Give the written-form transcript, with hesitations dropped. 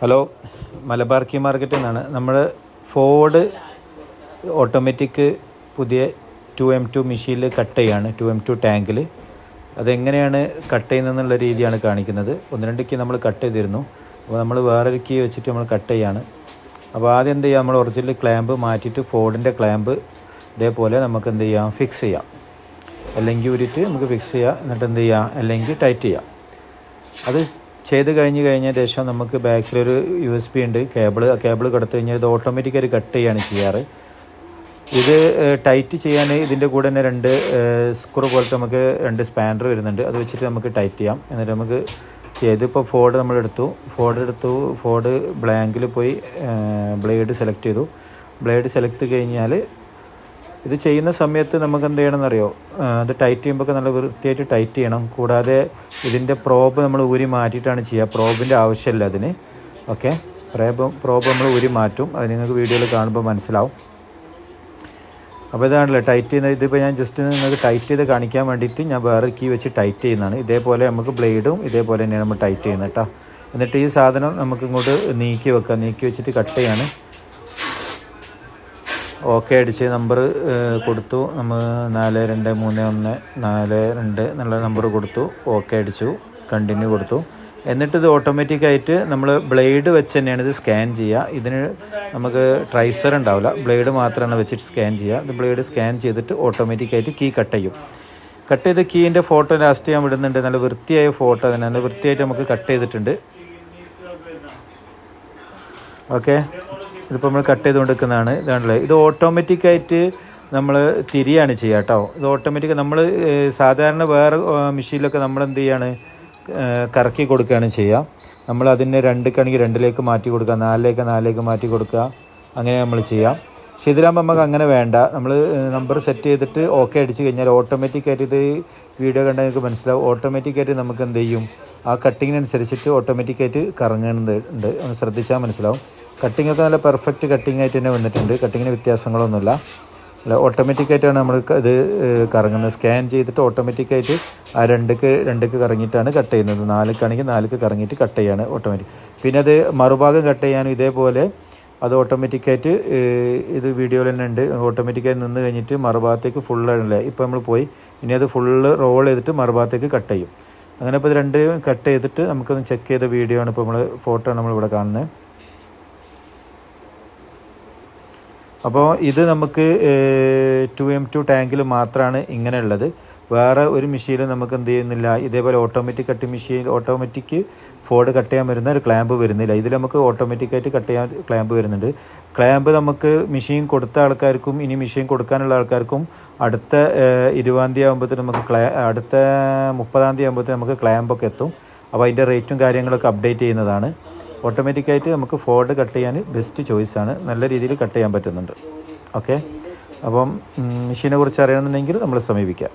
Hello, Malabar key മാർക്കറ്റിൽ നിന്നാണ്. നമ്മൾ ഫോർഡ് ഓട്ടോമാറ്റിക് പുതിയ 2M2 മെഷീനിൽ കട്ട് ചെയ്യാണ്. 2M2 ടാങ്കിൽ അതെങ്ങനെയാണ് കട്ട് ചെയ്യുന്നതെന്നുള്ള രീതിയാണ് കാണിക്കുന്നത്. 1-2 കീ നമ്മൾ കട്ട് ചെയ്തിരുന്നു. അപ്പോൾ നമ്മൾ വേറൊരു കീ വെച്ചിട്ട് നമ്മൾ കട്ട് ചെയ്യാണ്. അപ്പോൾ ആദ്യം എന്ത് ചെയ്യുക, നമ്മൾ ഒറിജിനൽ ക്ലാമ്പ് മാറ്റിയിട്ട് ഫോർഡിൻ്റെ ക്ലാമ്പ് ഇതേപോലെ നമുക്ക് എന്ത് ചെയ്യാം, ഫിക്സ് ചെയ്യാം. അല്ലെങ്കിൽ ഊരിയിട്ട് നമുക്ക് ഫിക്സ് ചെയ്യാം. എന്നിട്ട് എന്ത് ചെയ്യാം, അല്ലെങ്കിൽ ടൈറ്റ് ചെയ്യാം. അത് ചെയ്ത് കഴിഞ്ഞ ശേഷം നമുക്ക് ബാക്കിലൊരു USB ഉണ്ട്, കേബിൾ. ആ കേബിൾ കൊടുത്തു കഴിഞ്ഞാൽ ഇത് ഓട്ടോമാറ്റിക്കായിട്ട് കട്ട് ചെയ്യുകയാണ് ചെയ്യാറ്. ഇത് ടൈറ്റ് ചെയ്യാൻ ഇതിൻ്റെ കൂടെ തന്നെ 2 സ്ക്രൂ പോലത്തെ നമുക്ക് 2 സ്പാനർ വരുന്നുണ്ട്. അത് വെച്ചിട്ട് നമുക്ക് ടൈറ്റ് ചെയ്യാം. എന്നിട്ട് നമുക്ക് ഇതിപ്പോൾ ഫോർഡ് നമ്മളെടുത്തു. ഫോർഡ് ബ്ലാങ്കിൽ പോയി ബ്ലേഡ് സെലക്ട് ചെയ്തു. ബ്ലേഡ് സെലക്ട് കഴിഞ്ഞാൽ ഇത് ചെയ്യുന്ന സമയത്ത് നമുക്ക് എന്ത് ചെയ്യണമെന്നറിയോ, അത് ടൈറ്റ് ചെയ്യുമ്പോൾ നല്ല വൃത്തിയായിട്ട് ടൈറ്റ് ചെയ്യണം. കൂടാതെ ഇതിൻ്റെ പ്രോബ് നമ്മൾ ഊരി മാറ്റിയിട്ടാണ് ചെയ്യുക. പ്രോബിൻ്റെ ആവശ്യമില്ല അതിന്. ഓക്കെ, പ്രോബ് നമ്മൾ ഊരി മാറ്റും. അത് നിങ്ങൾക്ക് വീഡിയോയിൽ കാണുമ്പോൾ മനസ്സിലാവും. അപ്പോൾ ഇതാണല്ലോ ടൈറ്റ് ചെയ്യുന്നത്. ഇതിപ്പോൾ ഞാൻ ജസ്റ്റ് നിങ്ങൾക്ക് ടൈറ്റ് ചെയ്ത് കാണിക്കാൻ വേണ്ടിയിട്ട് ഞാൻ വേറെ കീ വെച്ച് ടൈറ്റ് ചെയ്യുന്നതാണ്. ഇതേപോലെ നമുക്ക് ബ്ലേഡും ഇതേപോലെ തന്നെയാണ് നമ്മൾ ടൈറ്റ് ചെയ്യുന്നത് കേട്ടോ. എന്നിട്ട് ഈ സാധനം നമുക്ക് ഇങ്ങോട്ട് നീക്കി വെച്ചിട്ട് കട്ട് ചെയ്യാണ്. ഓക്കെ അടിച്ച് നമ്പർ കൊടുത്തു. നമ്മൾ 423142 എന്നുള്ള നമ്പർ കൊടുത്തു. ഓക്കെ അടിച്ചു, കണ്ടിന്യൂ കൊടുത്തു. എന്നിട്ട് ഇത് ഓട്ടോമാറ്റിക്കായിട്ട് നമ്മൾ ബ്ലേഡ് വെച്ച് തന്നെയാണ് ഇത് സ്കാൻ ചെയ്യുക. ഇതിന് നമുക്ക് ട്രൈസർ ഉണ്ടാവില്ല, ബ്ലേഡ് മാത്രമാണ് വെച്ചിട്ട് സ്കാൻ ചെയ്യുക. ഇത് ബ്ലേഡ് സ്കാൻ ചെയ്തിട്ട് ഓട്ടോമാറ്റിക്കായിട്ട് കീ കട്ട് ചെയ്യും. കട്ട് ചെയ്ത് കീൻ്റെ ഫോട്ടോ ലാസ്റ്റ് ഞാൻ വിടുന്നുണ്ട്. നല്ല വൃത്തിയായ ഫോട്ടോ തന്നെ, നല്ല വൃത്തിയായിട്ട് നമുക്ക് കട്ട് ചെയ്തിട്ടുണ്ട്. ഓക്കെ, ഇതിപ്പോൾ നമ്മൾ കട്ട് ചെയ്തുകൊണ്ടിരിക്കുന്നതാണ്. ഇതാണല്ലേ, ഇത് ഓട്ടോമാറ്റിക്കായിട്ട് നമ്മൾ തിരിയാണ് ചെയ്യുക കേട്ടോ. ഇത് ഓട്ടോമാറ്റിക് നമ്മൾ സാധാരണ വേറെ മെഷീനിലൊക്കെ നമ്മൾ എന്ത് ചെയ്യാണ്, കറക്കി കൊടുക്കുകയാണ് ചെയ്യുക. നമ്മൾ അതിനെ 2ക്കാണെങ്കിൽ 2ലേക്ക് മാറ്റി കൊടുക്കുക, 4ലേക്ക് മാറ്റി കൊടുക്കുക, അങ്ങനെ നമ്മൾ ചെയ്യാം. പക്ഷേ ഇതിലാകുമ്പോൾ നമുക്ക് അങ്ങനെ വേണ്ട. നമ്മൾ നമ്പർ സെറ്റ് ചെയ്തിട്ട് ഓക്കെ അടിച്ച് കഴിഞ്ഞാൽ ഓട്ടോമാറ്റിക്കായിട്ട്, ഇത് വീഡിയോ കണ്ടാൽ നിങ്ങൾക്ക് മനസ്സിലാവും, ഓട്ടോമാറ്റിക്കായിട്ട് നമുക്ക് എന്ത് ചെയ്യും, ആ കട്ടിങ്ങിനനുസരിച്ചിട്ട് ഓട്ടോമാറ്റിക്കായിട്ട് കറങ്ങുന്നുണ്ട്. ഒന്ന് ശ്രദ്ധിച്ചാൽ മനസ്സിലാവും. കട്ടിങ്ങൊക്കെ നല്ല പെർഫെക്റ്റ് കട്ടിങ് ആയിട്ട് തന്നെ വന്നിട്ടുണ്ട്. കട്ടിങ്ങിന് വ്യത്യാസങ്ങളൊന്നുമില്ല. അല്ല, ഓട്ടോമാറ്റിക്കായിട്ടാണ് നമ്മൾ ഇത് കറങ്ങുന്നത്. സ്കാൻ ചെയ്തിട്ട് ഓട്ടോമാറ്റിക്കായിട്ട് ആ 2ക്ക് കറങ്ങിയിട്ടാണ് കട്ട് ചെയ്യുന്നത്. 4ക്കാണെങ്കിൽ 4ക്ക് കറങ്ങിയിട്ട് കട്ട് ചെയ്യാണ് ഓട്ടോമാറ്റിക്. പിന്നെ അത് മറുഭാഗം കട്ട് ചെയ്യാനും ഇതേപോലെ അത് ഓട്ടോമാറ്റിക്കായിട്ട് ഇത് വീഡിയോയിൽ തന്നെ ഉണ്ട്. ഓട്ടോമാറ്റിക്കായി നിന്ന് കഴിഞ്ഞിട്ട് മറുഭാഗത്തേക്ക് ഫുള്ളാണല്ലേ. ഇപ്പോൾ നമ്മൾ പോയി ഇനി അത് ഫുള്ള് റോൾ ചെയ്തിട്ട് മറുഭാഗത്തേക്ക് കട്ട് ചെയ്യും. അങ്ങനെ ഇപ്പോൾ ഇത് 2 കട്ട് ചെയ്തിട്ട് നമുക്കൊന്ന് ചെക്ക് ചെയ്ത വീഡിയോ ആണ് ഇപ്പോൾ ഫോട്ടോ ആണ് നമ്മളിവിടെ കാണുന്നത്. അപ്പോൾ ഇത് നമുക്ക് 2M2 ടാങ്കിൽ മാത്രമാണ് ഇങ്ങനെയുള്ളത്. വേറെ ഒരു മെഷീനിൽ നമുക്ക് എന്ത് ചെയ്യുന്നില്ല. ഇതേപോലെ ഓട്ടോമാറ്റിക് ഫോർഡ് കട്ട് ചെയ്യാൻ വരുന്ന ഒരു ക്ലാമ്പ് വരുന്നില്ല. ഇതിൽ നമുക്ക് ഓട്ടോമാറ്റിക്കായിട്ട് കട്ട് ചെയ്യാൻ ക്ലാമ്പ് വരുന്നുണ്ട്. ക്ലാമ്പ് നമുക്ക് മെഷീൻ കൊടുത്ത ആൾക്കാർക്കും ഇനി മെഷീൻ കൊടുക്കാനുള്ള ആൾക്കാർക്കും അടുത്ത 20-ാം തീയതി ആകുമ്പോഴത്തേന് നമുക്ക് അടുത്ത 30-ാം തീയതി ആകുമ്പോഴത്തേന് നമുക്ക് ക്ലാമ്പൊക്കെ എത്തും. അപ്പോൾ അതിൻ്റെ റേറ്റും കാര്യങ്ങളൊക്കെ അപ്ഡേറ്റ് ചെയ്യുന്നതാണ്. ഓട്ടോമാറ്റിക്കായിട്ട് നമുക്ക് ഫോർഡ് കട്ട് ചെയ്യാൻ ബെസ്റ്റ് ചോയ്സാണ്. നല്ല രീതിയിൽ കട്ട് ചെയ്യാൻ പറ്റുന്നുണ്ട്. ഓക്കെ, അപ്പം മെഷീനെ കുറിച്ച് അറിയണമെന്നുണ്ടെങ്കിൽ നമ്മളെ സമീപിക്കാം.